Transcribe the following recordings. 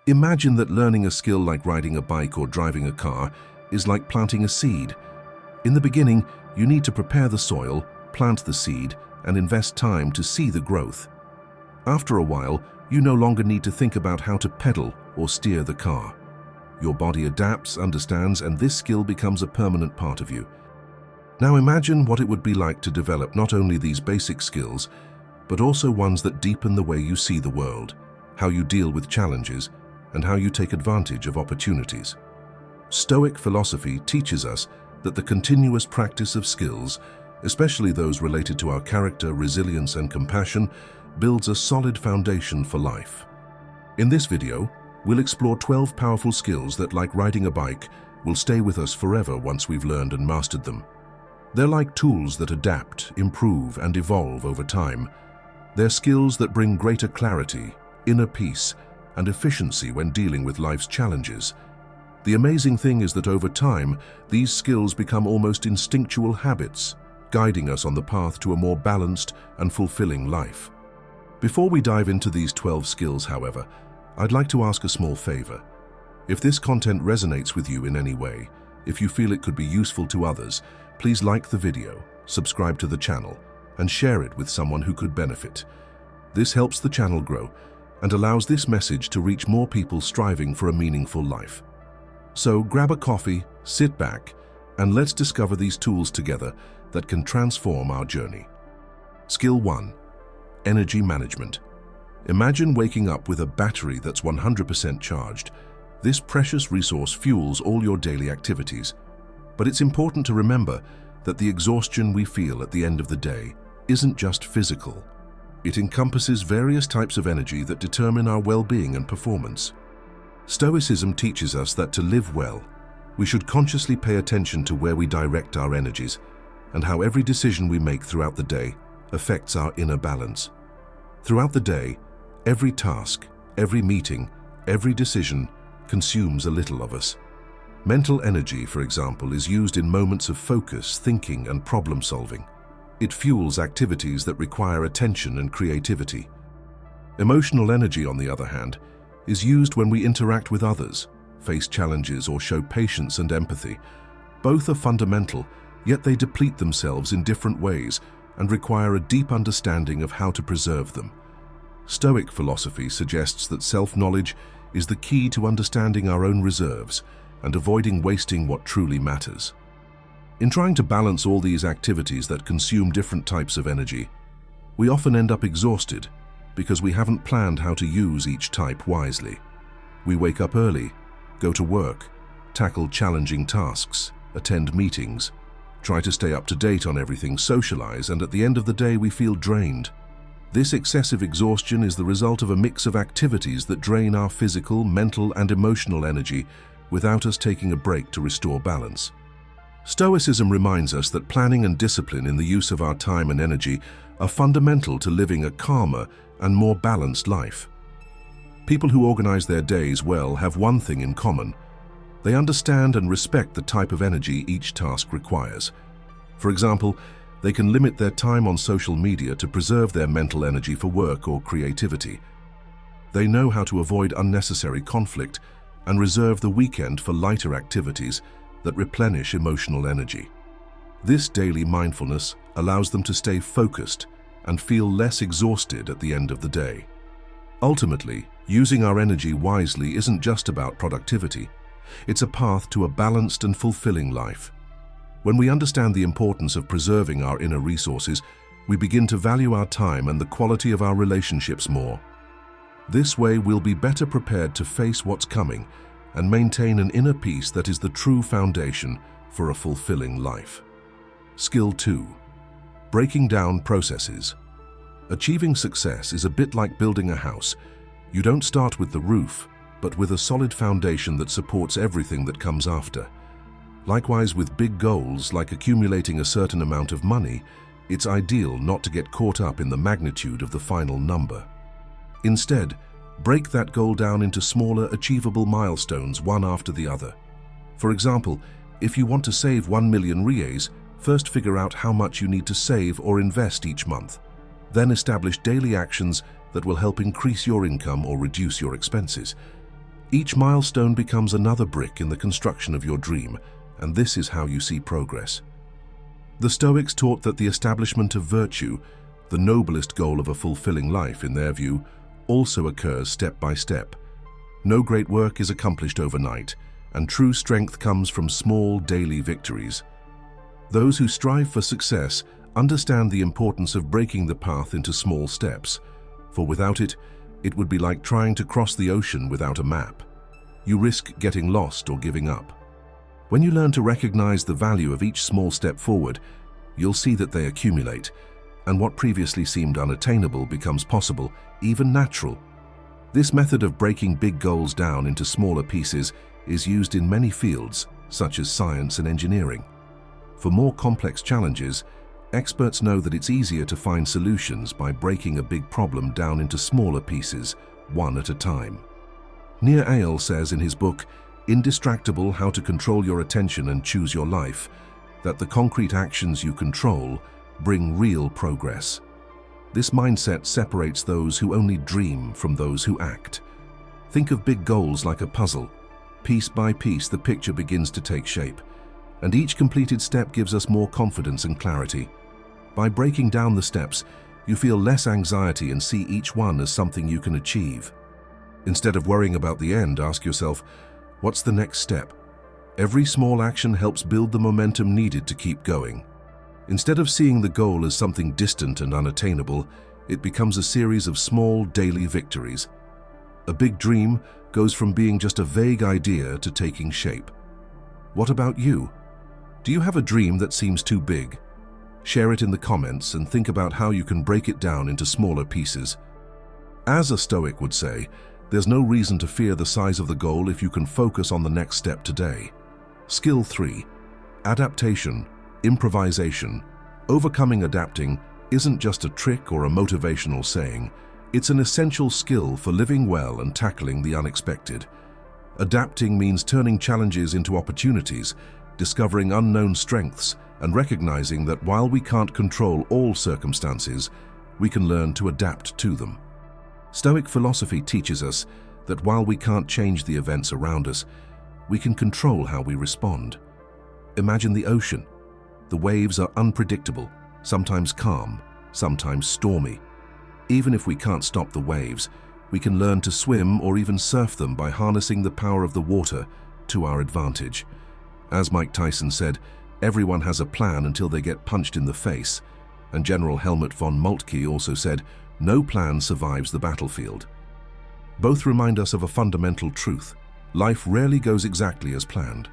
Imagine that learning a skill like riding a bike or driving a car is like planting a seed. In the beginning, you need to prepare the soil, plant the seed, and invest time to see the growth. After a while, you no longer need to think about how to pedal or steer the car. Your body adapts, understands, and this skill becomes a permanent part of you. Now imagine what it would be like to develop not only these basic skills, but also ones that deepen the way you see the world, how you deal with challenges, and how you take advantage of opportunities. Stoic philosophy teaches us that the continuous practice of skills, especially those related to our character, resilience, and compassion, builds a solid foundation for life. In this video, we'll explore 12 powerful skills that, like riding a bike, will stay with us forever once we've learned and mastered them. They're like tools that adapt, improve, and evolve over time. They're skills that bring greater clarity, inner peace, and efficiency when dealing with life's challenges. The amazing thing is that over time, these skills become almost instinctual habits, guiding us on the path to a more balanced and fulfilling life. Before we dive into these 12 skills, however, I'd like to ask a small favor. If this content resonates with you in any way, if you feel it could be useful to others, please like the video, subscribe to the channel, and share it with someone who could benefit. This helps the channel grow and allows this message to reach more people striving for a meaningful life. So grab a coffee, sit back, and let's discover these tools together that can transform our journey. Skill 1. Energy management. Imagine waking up with a battery that's 100% charged. This precious resource fuels all your daily activities. But it's important to remember that the exhaustion we feel at the end of the day isn't just physical. It encompasses various types of energy that determine our well-being and performance. Stoicism teaches us that to live well, we should consciously pay attention to where we direct our energies and how every decision we make throughout the day affects our inner balance. Throughout the day, every task, every meeting, every decision consumes a little of us. Mental energy, for example, is used in moments of focus, thinking, and problem-solving. It fuels activities that require attention and creativity. Emotional energy, on the other hand, is used when we interact with others, face challenges, or show patience and empathy. Both are fundamental, yet they deplete themselves in different ways and require a deep understanding of how to preserve them. Stoic philosophy suggests that self-knowledge is the key to understanding our own reserves and avoiding wasting what truly matters. In trying to balance all these activities that consume different types of energy, we often end up exhausted because we haven't planned how to use each type wisely. We wake up early, go to work, tackle challenging tasks, attend meetings, try to stay up to date on everything, socialize, and at the end of the day we feel drained. This excessive exhaustion is the result of a mix of activities that drain our physical, mental, and emotional energy without us taking a break to restore balance. Stoicism reminds us that planning and discipline in the use of our time and energy are fundamental to living a calmer and more balanced life. People who organize their days well have one thing in common. They understand and respect the type of energy each task requires. For example, they can limit their time on social media to preserve their mental energy for work or creativity. They know how to avoid unnecessary conflict and reserve the weekend for lighter activities that replenish emotional energy. This daily mindfulness allows them to stay focused and feel less exhausted at the end of the day. Ultimately, using our energy wisely isn't just about productivity. It's a path to a balanced and fulfilling life. When we understand the importance of preserving our inner resources, we begin to value our time and the quality of our relationships more. This way, we'll be better prepared to face what's coming and maintain an inner peace that is the true foundation for a fulfilling life. Skill 2. Breaking down processes. Achieving success is a bit like building a house. You don't start with the roof, but with a solid foundation that supports everything that comes after. Likewise, with big goals like accumulating a certain amount of money, it's ideal not to get caught up in the magnitude of the final number. Instead, break that goal down into smaller, achievable milestones, one after the other. For example, if you want to save 1 million reais, first figure out how much you need to save or invest each month. Then establish daily actions that will help increase your income or reduce your expenses. Each milestone becomes another brick in the construction of your dream, and this is how you see progress. The Stoics taught that the establishment of virtue, the noblest goal of a fulfilling life in their view, also occurs step by step. No great work is accomplished overnight, and true strength comes from small daily victories. Those who strive for success understand the importance of breaking the path into small steps, for without it, it would be like trying to cross the ocean without a map. You risk getting lost or giving up. When you learn to recognize the value of each small step forward, you'll see that they accumulate, and what previously seemed unattainable becomes possible, even natural. This method of breaking big goals down into smaller pieces is used in many fields, such as science and engineering. For more complex challenges, experts know that it's easier to find solutions by breaking a big problem down into smaller pieces, one at a time. Nir Eyal says in his book, Unshakable: How to Control Your Attention and Choose Your Life, that the concrete actions you control bring real progress. This mindset separates those who only dream from those who act. Think of big goals like a puzzle. Piece by piece, the picture begins to take shape, and each completed step gives us more confidence and clarity. By breaking down the steps, you feel less anxiety and see each one as something you can achieve. Instead of worrying about the end, ask yourself, what's the next step? Every small action helps build the momentum needed to keep going. Instead of seeing the goal as something distant and unattainable, it becomes a series of small daily victories. A big dream goes from being just a vague idea to taking shape. What about you? Do you have a dream that seems too big? Share it in the comments and think about how you can break it down into smaller pieces. As a Stoic would say, there's no reason to fear the size of the goal if you can focus on the next step today. Skill 3. Adaptation, improvisation. Overcoming adapting isn't just a trick or a motivational saying. It's an essential skill for living well and tackling the unexpected. Adapting means turning challenges into opportunities, discovering unknown strengths, and recognizing that while we can't control all circumstances, we can learn to adapt to them. Stoic philosophy teaches us that while we can't change the events around us, we can control how we respond. Imagine the ocean. The waves are unpredictable, sometimes calm, sometimes stormy. Even if we can't stop the waves, we can learn to swim or even surf them by harnessing the power of the water to our advantage. As Mike Tyson said, everyone has a plan until they get punched in the face. And General Helmut von Moltke also said, no plan survives the battlefield. Both remind us of a fundamental truth. Life rarely goes exactly as planned.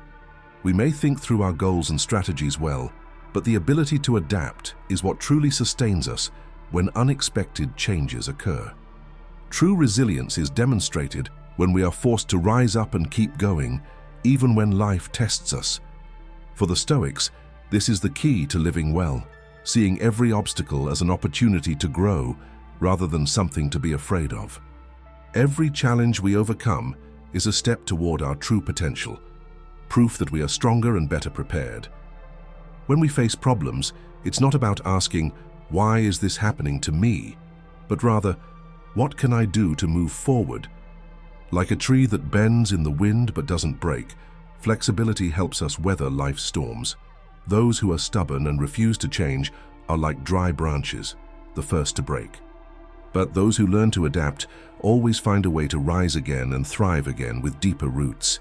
We may think through our goals and strategies well, but the ability to adapt is what truly sustains us when unexpected changes occur. True resilience is demonstrated when we are forced to rise up and keep going, even when life tests us. For the Stoics, this is the key to living well, seeing every obstacle as an opportunity to grow rather than something to be afraid of. Every challenge we overcome is a step toward our true potential, proof that we are stronger and better prepared. When we face problems, it's not about asking, why is this happening to me? But rather, what can I do to move forward? Like a tree that bends in the wind but doesn't break, flexibility helps us weather life's storms. Those who are stubborn and refuse to change are like dry branches, the first to break. But those who learn to adapt always find a way to rise again and thrive again with deeper roots.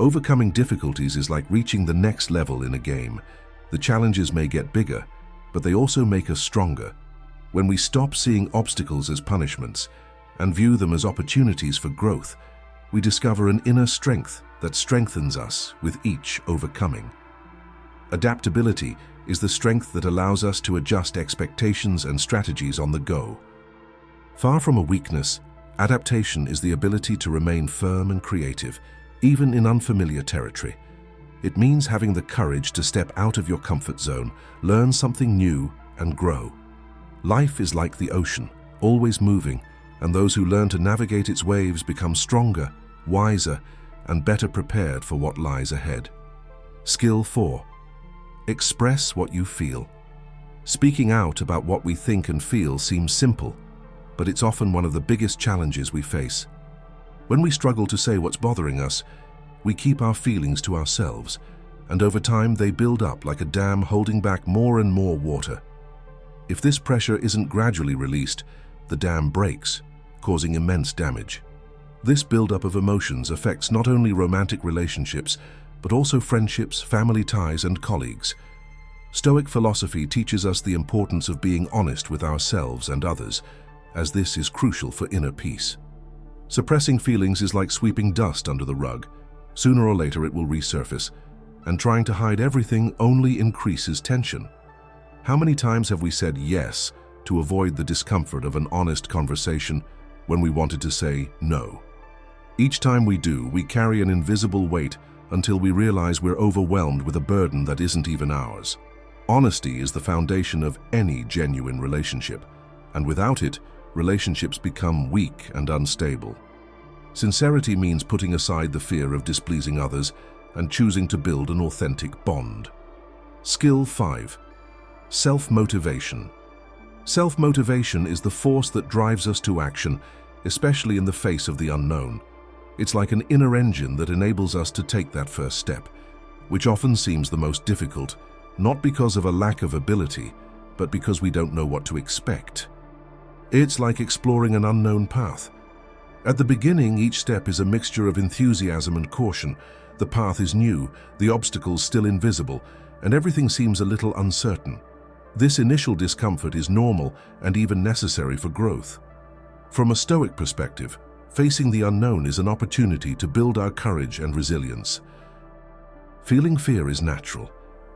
Overcoming difficulties is like reaching the next level in a game. The challenges may get bigger, but they also make us stronger. When we stop seeing obstacles as punishments and view them as opportunities for growth, we discover an inner strength that strengthens us with each overcoming. Adaptability is the strength that allows us to adjust expectations and strategies on the go. Far from a weakness, adaptation is the ability to remain firm and creative, even in unfamiliar territory. It means having the courage to step out of your comfort zone, learn something new, and grow. Life is like the ocean, always moving, and those who learn to navigate its waves become stronger, wiser, and better prepared for what lies ahead. Skill 4. Express what you feel. Speaking out about what we think and feel seems simple, but it's often one of the biggest challenges we face. When we struggle to say what's bothering us, we keep our feelings to ourselves, and over time they build up like a dam holding back more and more water. If this pressure isn't gradually released, the dam breaks, causing immense damage. This buildup of emotions affects not only romantic relationships, but also friendships, family ties, and colleagues. Stoic philosophy teaches us the importance of being honest with ourselves and others, as this is crucial for inner peace. Suppressing feelings is like sweeping dust under the rug. Sooner or later it will resurface, and trying to hide everything only increases tension. How many times have we said yes to avoid the discomfort of an honest conversation when we wanted to say no? Each time we do, we carry an invisible weight until we realize we're overwhelmed with a burden that isn't even ours. Honesty is the foundation of any genuine relationship, and without it, relationships become weak and unstable. Sincerity means putting aside the fear of displeasing others and choosing to build an authentic bond. Skill 5. Self-motivation. Self-motivation is the force that drives us to action, especially in the face of the unknown. It's like an inner engine that enables us to take that first step, which often seems the most difficult, not because of a lack of ability, but because we don't know what to expect. It's like exploring an unknown path. At the beginning, each step is a mixture of enthusiasm and caution. The path is new, the obstacles still invisible, and everything seems a little uncertain. This initial discomfort is normal and even necessary for growth. From a Stoic perspective, facing the unknown is an opportunity to build our courage and resilience. Feeling fear is natural.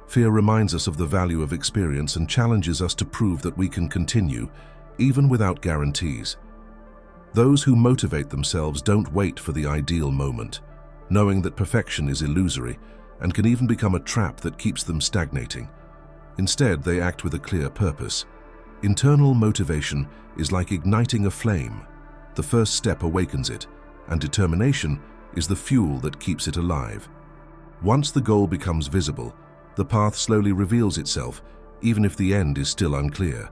Fear reminds us of the value of experience and challenges us to prove that we can continue, even without guarantees. Those who motivate themselves don't wait for the ideal moment, knowing that perfection is illusory and can even become a trap that keeps them stagnating. Instead, they act with a clear purpose. Internal motivation is like igniting a flame. The first step awakens it, and determination is the fuel that keeps it alive. Once the goal becomes visible, the path slowly reveals itself, even if the end is still unclear.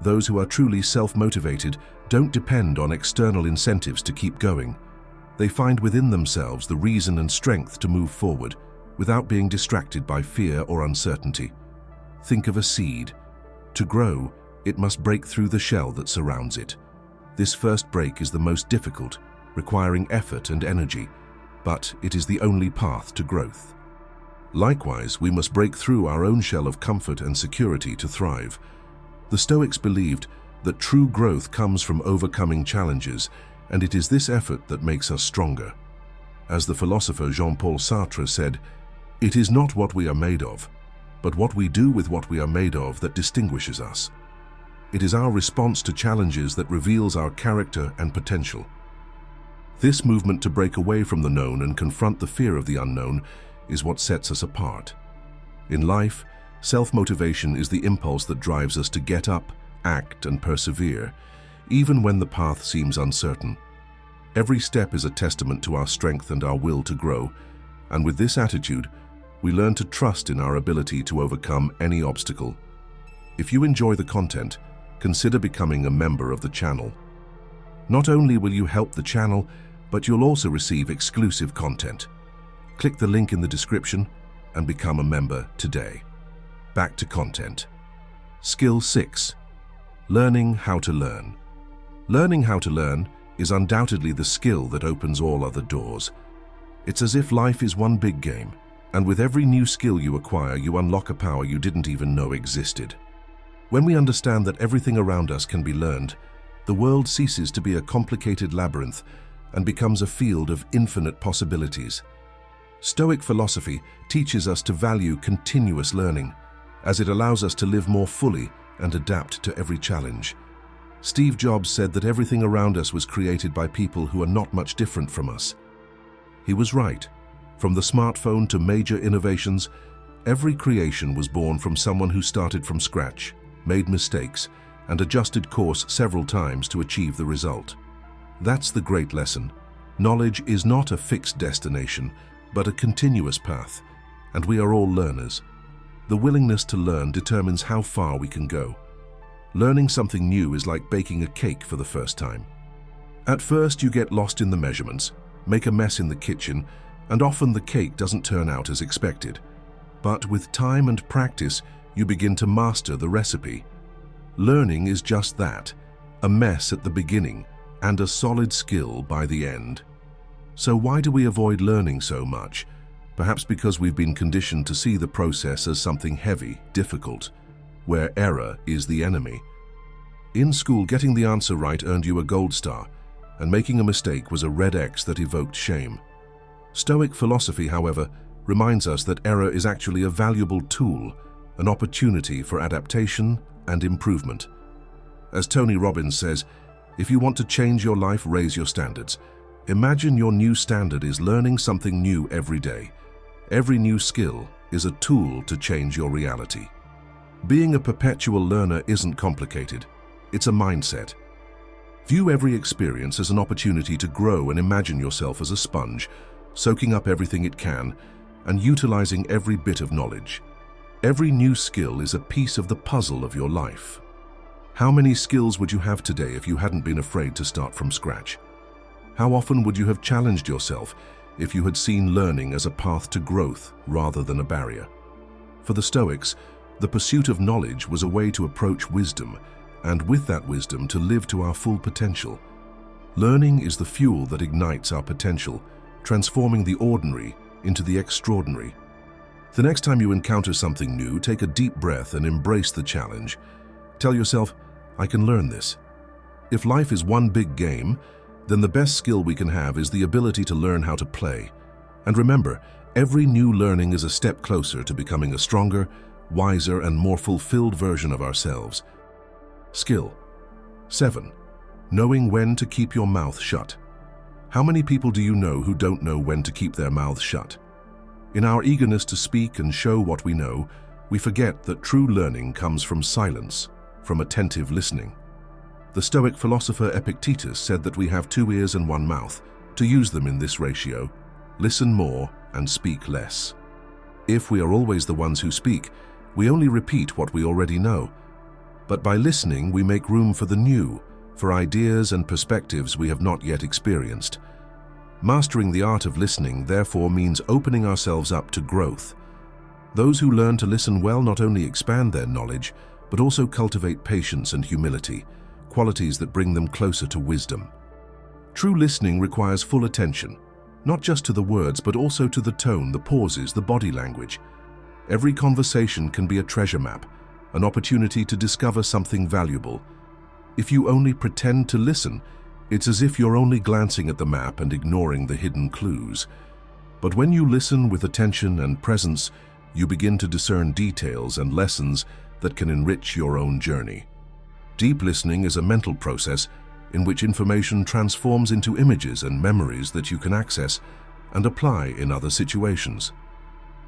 Those who are truly self-motivated don't depend on external incentives to keep going. They find within themselves the reason and strength to move forward, without being distracted by fear or uncertainty. Think of a seed. To grow, it must break through the shell that surrounds it. This first break is the most difficult, requiring effort and energy, but it is the only path to growth. Likewise, we must break through our own shell of comfort and security to thrive. The Stoics believed that true growth comes from overcoming challenges, and it is this effort that makes us stronger. As the philosopher Jean-Paul Sartre said, "It is not what we are made of, but what we do with what we are made of that distinguishes us." It is our response to challenges that reveals our character and potential. This movement to break away from the known and confront the fear of the unknown is what sets us apart. In life, self-motivation is the impulse that drives us to get up, act, and persevere, even when the path seems uncertain. Every step is a testament to our strength and our will to grow, and with this attitude, we learn to trust in our ability to overcome any obstacle. If you enjoy the content, consider becoming a member of the channel. Not only will you help the channel, but you'll also receive exclusive content. Click the link in the description and become a member today. Back to content. Skill 6. Learning how to learn. Learning how to learn is undoubtedly the skill that opens all other doors. It's as if life is one big game, and with every new skill you acquire, you unlock a power you didn't even know existed. When we understand that everything around us can be learned, the world ceases to be a complicated labyrinth and becomes a field of infinite possibilities. Stoic philosophy teaches us to value continuous learning, as it allows us to live more fully and adapt to every challenge. Steve Jobs said that everything around us was created by people who are not much different from us. He was right. From the smartphone to major innovations, every creation was born from someone who started from scratch, made mistakes, and adjusted course several times to achieve the result. That's the great lesson. Knowledge is not a fixed destination, but a continuous path, and we are all learners. The willingness to learn determines how far we can go. Learning something new is like baking a cake for the first time. At first, you get lost in the measurements, make a mess in the kitchen, and often the cake doesn't turn out as expected. But with time and practice, you begin to master the recipe. Learning is just that, a mess at the beginning and a solid skill by the end. So why do we avoid learning so much? Perhaps because we've been conditioned to see the process as something heavy, difficult, where error is the enemy. In school, getting the answer right earned you a gold star, and making a mistake was a red X that evoked shame. Stoic philosophy, however, reminds us that error is actually a valuable tool, an opportunity for adaptation and improvement. As Tony Robbins says, if you want to change your life, raise your standards. Imagine your new standard is learning something new every day. Every new skill is a tool to change your reality. Being a perpetual learner isn't complicated. It's a mindset. View every experience as an opportunity to grow and imagine yourself as a sponge, soaking up everything it can and utilizing every bit of knowledge. Every new skill is a piece of the puzzle of your life. How many skills would you have today if you hadn't been afraid to start from scratch? How often would you have challenged yourself if you had seen learning as a path to growth rather than a barrier? For the Stoics, the pursuit of knowledge was a way to approach wisdom, and with that wisdom to live to our full potential. Learning is the fuel that ignites our potential, transforming the ordinary into the extraordinary. The next time you encounter something new, take a deep breath and embrace the challenge. Tell yourself, I can learn this. If life is one big game, then the best skill we can have is the ability to learn how to play. And remember, every new learning is a step closer to becoming a stronger, wiser, and more fulfilled version of ourselves. Skill 7. Knowing when to keep your mouth shut. How many people do you know who don't know when to keep their mouths shut? In our eagerness to speak and show what we know, we forget that true learning comes from silence, from attentive listening. The Stoic philosopher Epictetus said that we have 2 ears and 1 mouth. To use them in this ratio, listen more and speak less. If we are always the ones who speak, we only repeat what we already know. But by listening, we make room for the new, for ideas and perspectives we have not yet experienced. Mastering the art of listening, therefore, means opening ourselves up to growth. Those who learn to listen well not only expand their knowledge, but also cultivate patience and humility, qualities that bring them closer to wisdom. True listening requires full attention, not just to the words, but also to the tone, the pauses, the body language. Every conversation can be a treasure map, an opportunity to discover something valuable. If you only pretend to listen, it's as if you're only glancing at the map and ignoring the hidden clues. But when you listen with attention and presence, you begin to discern details and lessons that can enrich your own journey. Deep listening is a mental process in which information transforms into images and memories that you can access and apply in other situations.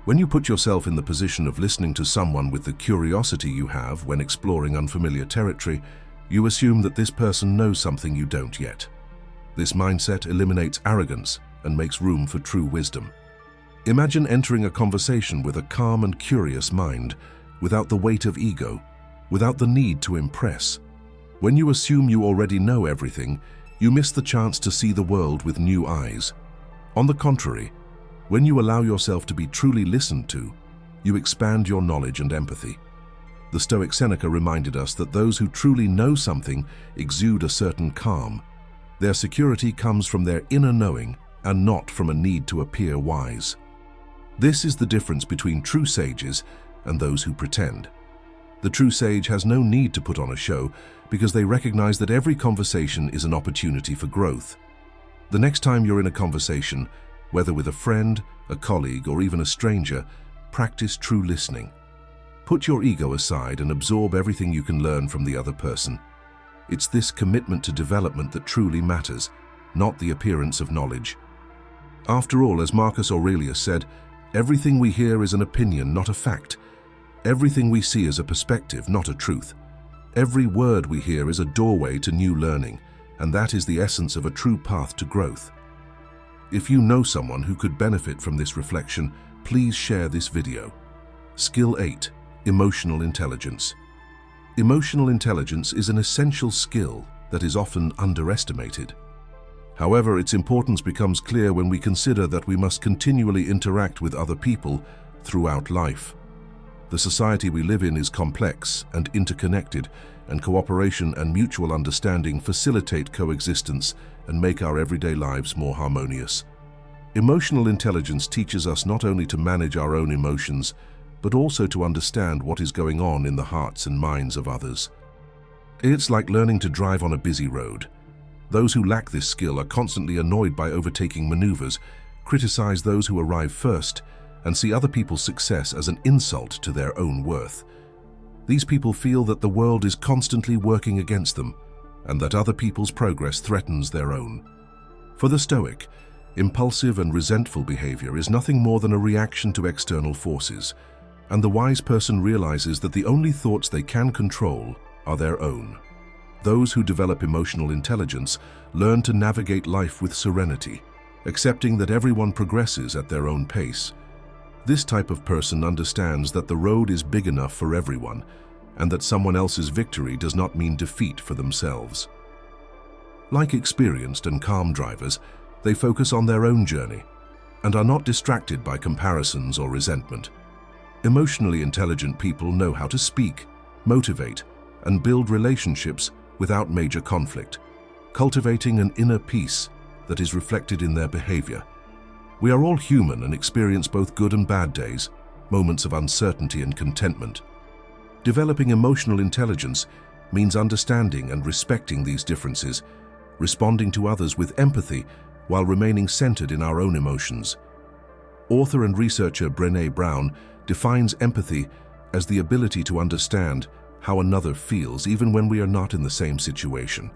When you put yourself in the position of listening to someone with the curiosity you have when exploring unfamiliar territory, you assume that this person knows something you don't yet. This mindset eliminates arrogance and makes room for true wisdom. Imagine entering a conversation with a calm and curious mind, without the weight of ego, without the need to impress. When you assume you already know everything, you miss the chance to see the world with new eyes. On the contrary, when you allow yourself to be truly listened to, you expand your knowledge and empathy. The Stoic Seneca reminded us that those who truly know something exude a certain calm. Their security comes from their inner knowing and not from a need to appear wise. This is the difference between true sages and those who pretend. The true sage has no need to put on a show because they recognize that every conversation is an opportunity for growth. The next time you're in a conversation, whether with a friend, a colleague, or even a stranger, practice true listening. Put your ego aside and absorb everything you can learn from the other person. It's this commitment to development that truly matters, not the appearance of knowledge. After all, as Marcus Aurelius said, everything we hear is an opinion, not a fact. Everything we see is a perspective, not a truth. Every word we hear is a doorway to new learning, and that is the essence of a true path to growth. If you know someone who could benefit from this reflection, please share this video. Skill 8. Emotional intelligence. Emotional intelligence is an essential skill that is often underestimated. However, its importance becomes clear when we consider that we must continually interact with other people throughout life. The society we live in is complex and interconnected, and cooperation and mutual understanding facilitate coexistence and make our everyday lives more harmonious. Emotional intelligence teaches us not only to manage our own emotions, but also to understand what is going on in the hearts and minds of others. It's like learning to drive on a busy road. Those who lack this skill are constantly annoyed by overtaking maneuvers, criticize those who arrive first, and see other people's success as an insult to their own worth. These people feel that the world is constantly working against them, and that other people's progress threatens their own. For the Stoic, impulsive and resentful behavior is nothing more than a reaction to external forces, and the wise person realizes that the only thoughts they can control are their own. Those who develop emotional intelligence learn to navigate life with serenity, accepting that everyone progresses at their own pace. This type of person understands that the road is big enough for everyone, and that someone else's victory does not mean defeat for themselves. Like experienced and calm drivers, they focus on their own journey and are not distracted by comparisons or resentment. Emotionally intelligent people know how to speak, motivate, and build relationships without major conflict, cultivating an inner peace that is reflected in their behavior. We are all human and experience both good and bad days, moments of uncertainty and contentment. Developing emotional intelligence means understanding and respecting these differences, responding to others with empathy while remaining centered in our own emotions. Author and researcher Brené Brown defines empathy as the ability to understand how another feels even when we are not in the same situation.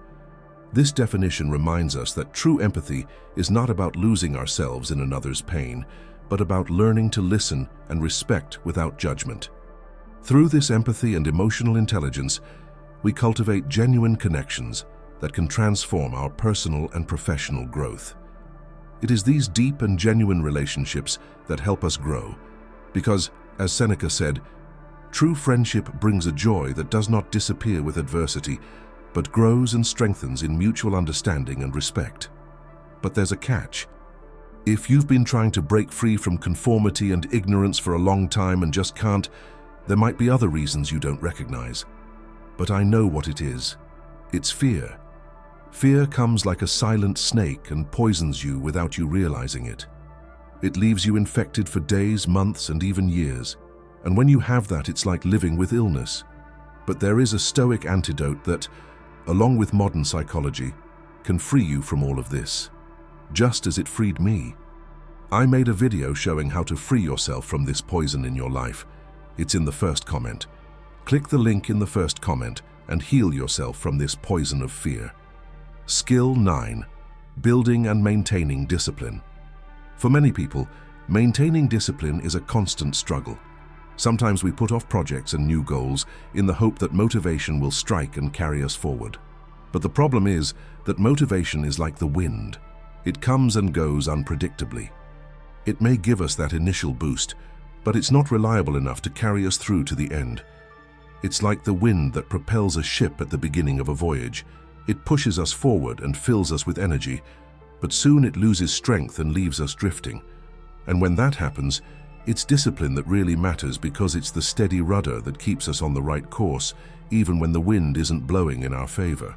This definition reminds us that true empathy is not about losing ourselves in another's pain, but about learning to listen and respect without judgment. Through this empathy and emotional intelligence, we cultivate genuine connections that can transform our personal and professional growth. It is these deep and genuine relationships that help us grow, because, as Seneca said, true friendship brings a joy that does not disappear with adversity, but grows and strengthens in mutual understanding and respect. But there's a catch. If you've been trying to break free from conformity and ignorance for a long time and just can't, there might be other reasons you don't recognize. But I know what it is. It's fear. Fear comes like a silent snake and poisons you without you realizing it. It leaves you infected for days, months, and even years. And when you have that, it's like living with illness. But there is a Stoic antidote that, along with modern psychology, can free you from all of this, just as it freed me. I made a video showing how to free yourself from this poison in your life. It's in the first comment. Click the link in the first comment and heal yourself from this poison of fear. Skill 9. Building and maintaining discipline. For many people, maintaining discipline is a constant struggle. Sometimes we put off projects and new goals in the hope that motivation will strike and carry us forward. But the problem is that motivation is like the wind. It comes and goes unpredictably. It may give us that initial boost, but it's not reliable enough to carry us through to the end. It's like the wind that propels a ship at the beginning of a voyage. It pushes us forward and fills us with energy, but soon it loses strength and leaves us drifting. And when that happens, it's discipline that really matters, because it's the steady rudder that keeps us on the right course, even when the wind isn't blowing in our favor.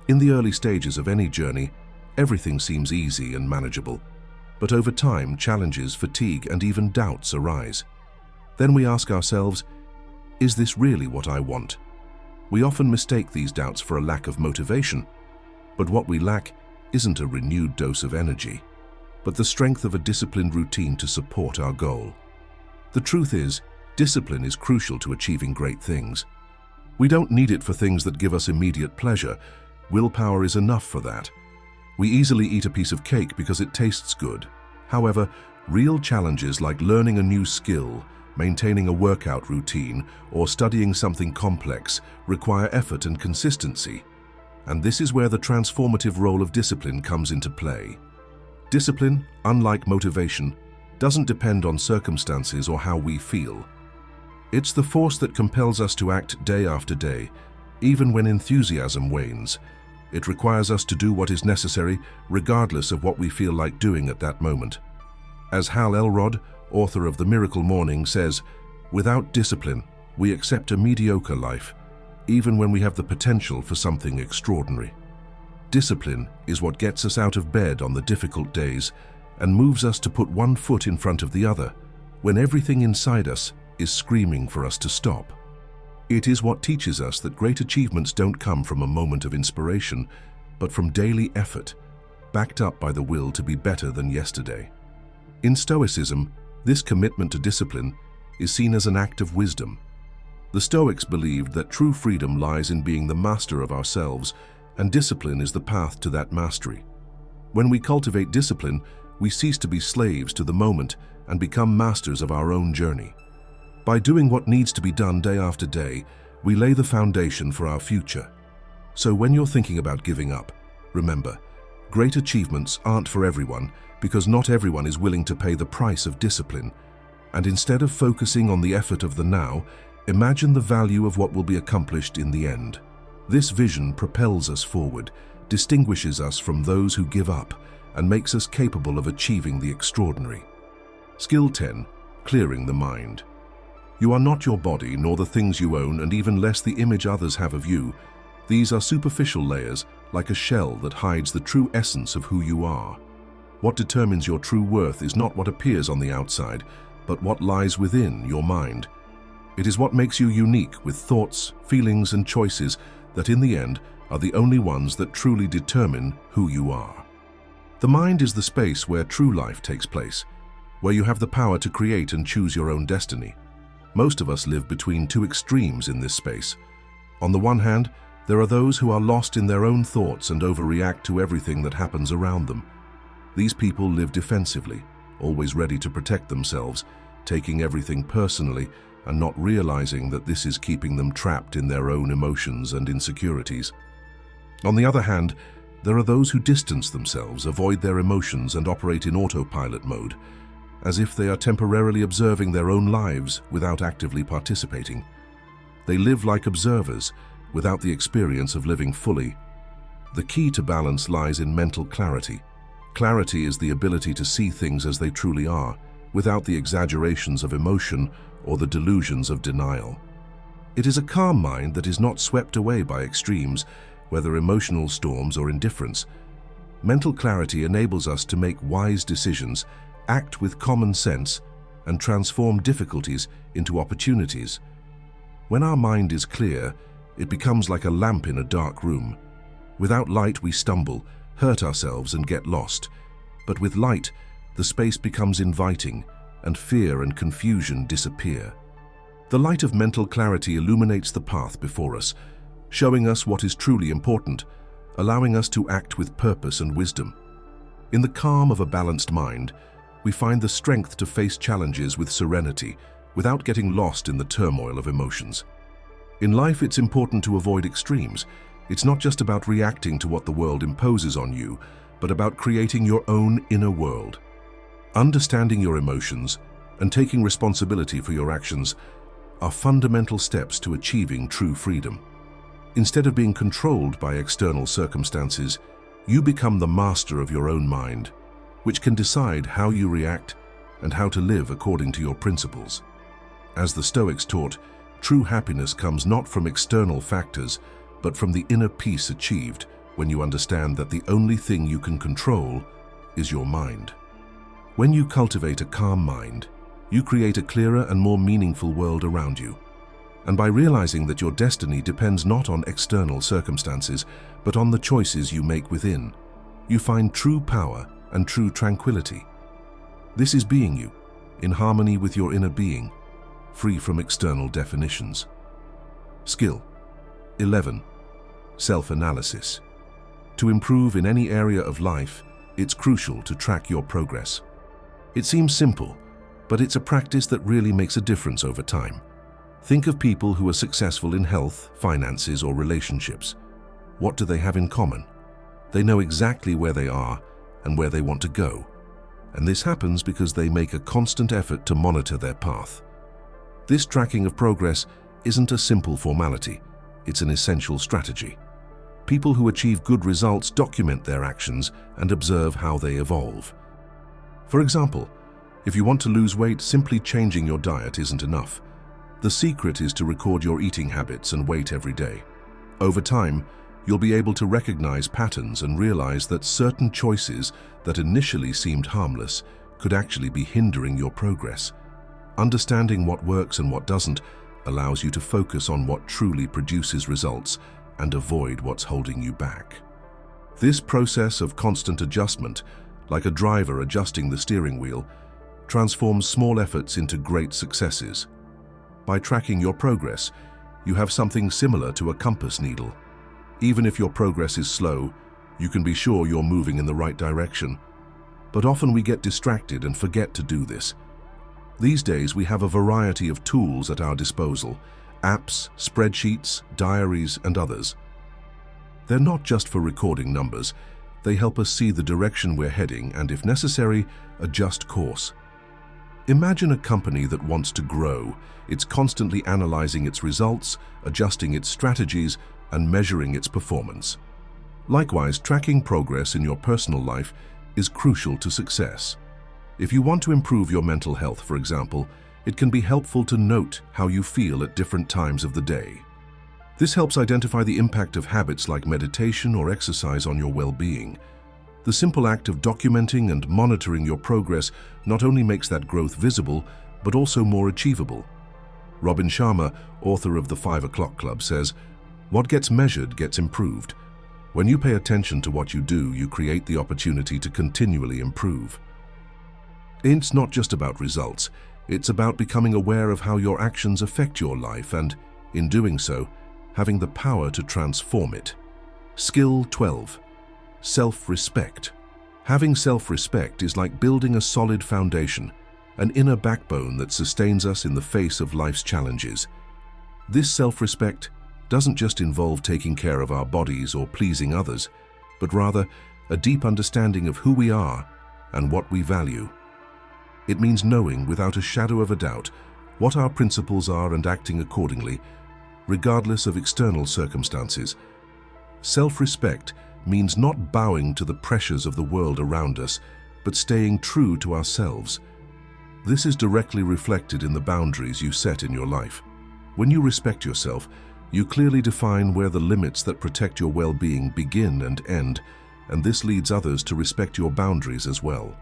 In the early stages of any journey, everything seems easy and manageable. But over time, challenges, fatigue, and even doubts arise. Then we ask ourselves, is this really what I want? We often mistake these doubts for a lack of motivation. But what we lack isn't a renewed dose of energy, but the strength of a disciplined routine to support our goal. The truth is, discipline is crucial to achieving great things. We don't need it for things that give us immediate pleasure. Willpower is enough for that. We easily eat a piece of cake because it tastes good. However, real challenges like learning a new skill, maintaining a workout routine, or studying something complex require effort and consistency. And this is where the transformative role of discipline comes into play. Discipline, unlike motivation, doesn't depend on circumstances or how we feel. It's the force that compels us to act day after day, even when enthusiasm wanes. It requires us to do what is necessary, regardless of what we feel like doing at that moment. As Hal Elrod, author of The Miracle Morning, says, "Without discipline, we accept a mediocre life, even when we have the potential for something extraordinary." Discipline is what gets us out of bed on the difficult days and moves us to put one foot in front of the other when everything inside us is screaming for us to stop. It is what teaches us that great achievements don't come from a moment of inspiration, but from daily effort, backed up by the will to be better than yesterday. In Stoicism, this commitment to discipline is seen as an act of wisdom. The Stoics believed that true freedom lies in being the master of ourselves, and discipline is the path to that mastery. When we cultivate discipline, we cease to be slaves to the moment and become masters of our own journey. By doing what needs to be done day after day, we lay the foundation for our future. So when you're thinking about giving up, remember, great achievements aren't for everyone because not everyone is willing to pay the price of discipline. And instead of focusing on the effort of the now, imagine the value of what will be accomplished in the end. This vision propels us forward, distinguishes us from those who give up, and makes us capable of achieving the extraordinary. Skill 10. Clearing the mind. You are not your body, nor the things you own, and even less the image others have of you. These are superficial layers, like a shell that hides the true essence of who you are. What determines your true worth is not what appears on the outside, but what lies within your mind. It is what makes you unique, with thoughts, feelings, and choices that in the end are the only ones that truly determine who you are. The mind is the space where true life takes place, where you have the power to create and choose your own destiny. Most of us live between two extremes in this space. On the one hand, there are those who are lost in their own thoughts and overreact to everything that happens around them. These people live defensively, always ready to protect themselves, taking everything personally and not realizing that this is keeping them trapped in their own emotions and insecurities. On the other hand, there are those who distance themselves, avoid their emotions, and operate in autopilot mode, as if they are temporarily observing their own lives without actively participating. They live like observers, without the experience of living fully. The key to balance lies in mental clarity. Clarity is the ability to see things as they truly are, without the exaggerations of emotion or the delusions of denial. It is a calm mind that is not swept away by extremes, whether emotional storms or indifference. Mental clarity enables us to make wise decisions, act with common sense, and transform difficulties into opportunities. When our mind is clear, it becomes like a lamp in a dark room. Without light, we stumble, hurt ourselves, and get lost. But with light, the space becomes inviting, and fear and confusion disappear. The light of mental clarity illuminates the path before us, showing us what is truly important, allowing us to act with purpose and wisdom. In the calm of a balanced mind, we find the strength to face challenges with serenity, without getting lost in the turmoil of emotions. In life, it's important to avoid extremes. It's not just about reacting to what the world imposes on you, but about creating your own inner world. Understanding your emotions and taking responsibility for your actions are fundamental steps to achieving true freedom. Instead of being controlled by external circumstances, you become the master of your own mind, which can decide how you react and how to live according to your principles. As the Stoics taught, true happiness comes not from external factors, but from the inner peace achieved when you understand that the only thing you can control is your mind. When you cultivate a calm mind, you create a clearer and more meaningful world around you. And by realizing that your destiny depends not on external circumstances, but on the choices you make within, you find true power and true tranquility. This is being you, in harmony with your inner being, free from external definitions. Skill 11. Self-analysis. To improve in any area of life, it's crucial to track your progress. It seems simple, but it's a practice that really makes a difference over time. Think of people who are successful in health, finances, or relationships. What do they have in common? They know exactly where they are and where they want to go. And this happens because they make a constant effort to monitor their path. This tracking of progress isn't a simple formality, it's an essential strategy. People who achieve good results document their actions and observe how they evolve. For example, if you want to lose weight, simply changing your diet isn't enough. The secret is to record your eating habits and weight every day. Over time, you'll be able to recognize patterns and realize that certain choices that initially seemed harmless could actually be hindering your progress. Understanding what works and what doesn't allows you to focus on what truly produces results and avoid what's holding you back. This process of constant adjustment, like a driver adjusting the steering wheel, transforms small efforts into great successes. By tracking your progress, you have something similar to a compass needle. Even if your progress is slow, you can be sure you're moving in the right direction. But often we get distracted and forget to do this. These days we have a variety of tools at our disposal: apps, spreadsheets, diaries, and others. They're not just for recording numbers. They help us see the direction we're heading and, if necessary, adjust course. Imagine a company that wants to grow. It's constantly analyzing its results, adjusting its strategies, and measuring its performance. Likewise, tracking progress in your personal life is crucial to success. If you want to improve your mental health, for example, it can be helpful to note how you feel at different times of the day. This helps identify the impact of habits like meditation or exercise on your well-being. The simple act of documenting and monitoring your progress not only makes that growth visible, but also more achievable. Robin Sharma, author of The 5 O'Clock Club, says, "What gets measured gets improved. When you pay attention to what you do, you create the opportunity to continually improve." It's not just about results. It's about becoming aware of how your actions affect your life and, in doing so, having the power to transform it. Skill 12. Self-respect. Having self-respect is like building a solid foundation, an inner backbone that sustains us in the face of life's challenges. This self-respect doesn't just involve taking care of our bodies or pleasing others, but rather a deep understanding of who we are and what we value. It means knowing without a shadow of a doubt what our principles are and acting accordingly, regardless of external circumstances. Self-respect means not bowing to the pressures of the world around us, but staying true to ourselves. This is directly reflected in the boundaries you set in your life. When you respect yourself, you clearly define where the limits that protect your well-being begin and end, and this leads others to respect your boundaries as well.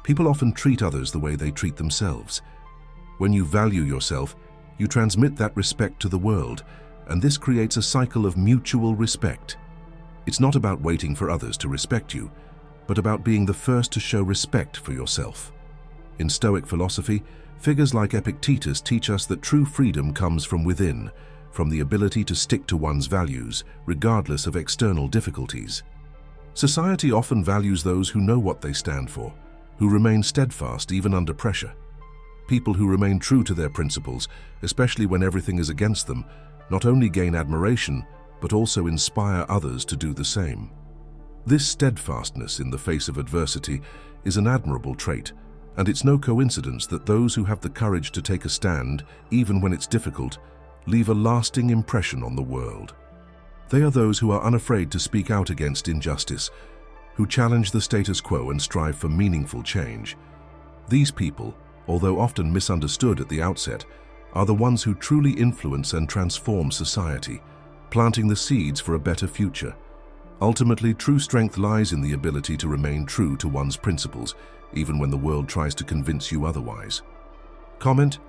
People often treat others the way they treat themselves. When you value yourself, you transmit that respect to the world, and this creates a cycle of mutual respect. It's not about waiting for others to respect you, but about being the first to show respect for yourself. In Stoic philosophy, figures like Epictetus teach us that true freedom comes from within, from the ability to stick to one's values, regardless of external difficulties. Society often values those who know what they stand for, who remain steadfast even under pressure. People who remain true to their principles, especially when everything is against them, not only gain admiration, but also inspire others to do the same. This steadfastness in the face of adversity is an admirable trait, and it's no coincidence that those who have the courage to take a stand, even when it's difficult, leave a lasting impression on the world. They are those who are unafraid to speak out against injustice, who challenge the status quo and strive for meaningful change. These people, although often misunderstood at the outset, are the ones who truly influence and transform society, planting the seeds for a better future. Ultimately, true strength lies in the ability to remain true to one's principles, even when the world tries to convince you otherwise. Comment: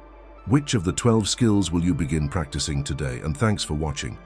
which of the 12 skills will you begin practicing today? And thanks for watching.